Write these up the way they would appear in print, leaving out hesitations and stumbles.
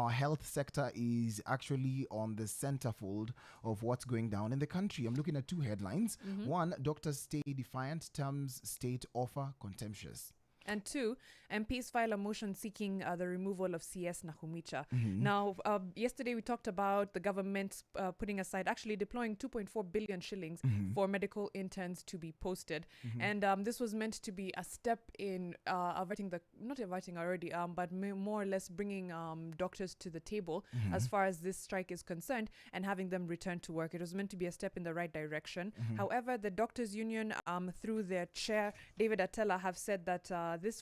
our health sector is actually on the centerfold of what's going down in the country. I'm looking at two headlines. One, doctors stay defiant, terms state offer contemptuous. And two, MPs file a motion seeking the removal of CS Nakhumicha. Now, yesterday we talked about the government putting aside, actually deploying 2.4 billion shillings for medical interns to be posted. And this was meant to be a step in but more or less bringing doctors to the table as far as this strike is concerned and having them return to work. It was meant to be a step in the right direction. However, the doctors' union, through their chair, David Atela, have said that this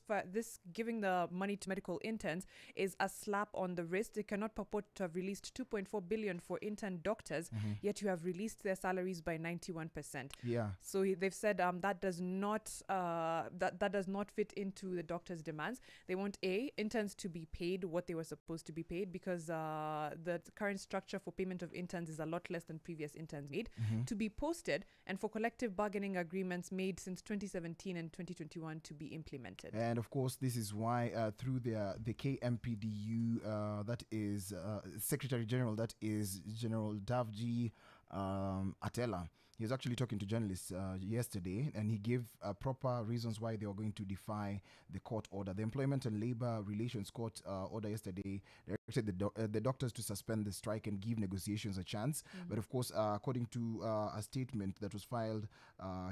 giving the money to medical interns is a slap on the wrist. They cannot purport to have released 2.4 billion for intern doctors, yet you have released their salaries by 91%. Yeah. So they've said that does not fit into the doctors' demands. They want interns to be paid what they were supposed to be paid, because the current structure for payment of interns is a lot less than previous interns made, to be posted, and for collective bargaining agreements made since 2017 and 2021 to be implemented. And of course, this is why through the KMPDU, that is Secretary General, that is General Davji Atela. He was actually talking to journalists yesterday, and he gave proper reasons why they were going to defy the court order. The Employment and Labor Relations Court order yesterday directed the doctors to suspend the strike and give negotiations a chance. But of course, according to a statement that was filed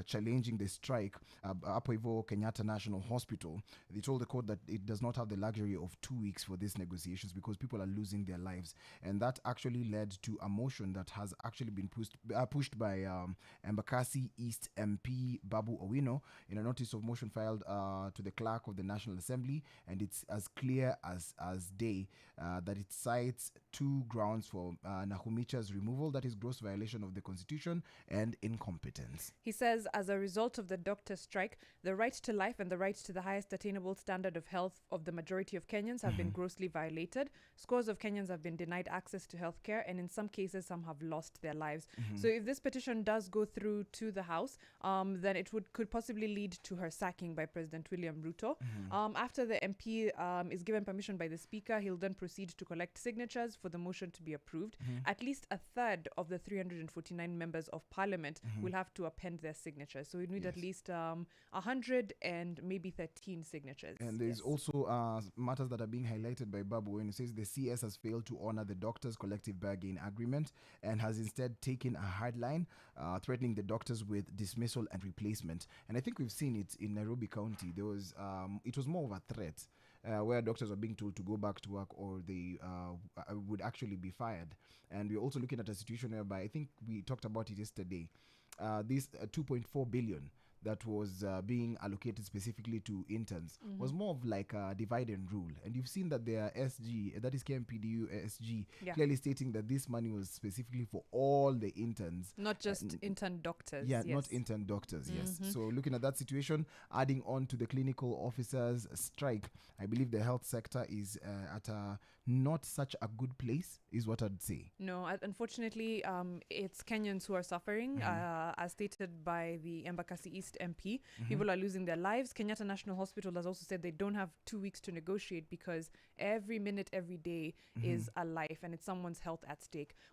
challenging the strike, Apoivo Kenyatta National Hospital, they told the court that it does not have the luxury of 2 weeks for these negotiations because people are losing their lives. And that actually led to a motion that has actually been pushed by Embakasi East MP Babu Owino in a notice of motion filed to the clerk of the National Assembly, and it's as clear as day that it cites two grounds for Nakhumicha's removal, that is gross violation of the Constitution and incompetence. He says, as a result of the doctor strike, the right to life and the right to the highest attainable standard of health of the majority of Kenyans have been grossly violated. Scores of Kenyans have been denied access to healthcare, and in some cases, some have lost their lives. So if this petition does go through to the House, then it could possibly lead to her sacking by President William Ruto. After the MP is given permission by the Speaker, he'll then proceed to collect signatures for the motion to be approved. At least a third of the 349 members of Parliament will have to append their signatures. So we need at least 100 and maybe 13 signatures. And there's also matters that are being highlighted by Babu when he says the CS has failed to honor the doctors' collective bargaining agreement and has instead taken a hard line, threatening the doctors with dismissal and replacement. And I think we've seen it in Nairobi County. There was it was more of a threat where doctors were being told to go back to work or they would actually be fired. And we're also looking at a situation whereby, I think we talked about it yesterday, this 2.4 billion that was being allocated specifically to interns was more of like a divide and rule. And you've seen that their SG, that is KMPDU SG, clearly stating that this money was specifically for all the interns. Not just intern doctors. Not intern doctors, yes. So looking at that situation, adding on to the clinical officers' strike, I believe the health sector is at a not such a good place, is what I'd say. No, unfortunately, it's Kenyans who are suffering, as stated by the Embakasi East MP. People are losing their lives. Kenyatta National Hospital has also said they don't have 2 weeks to negotiate because every minute, every day is a life and it's someone's health at stake.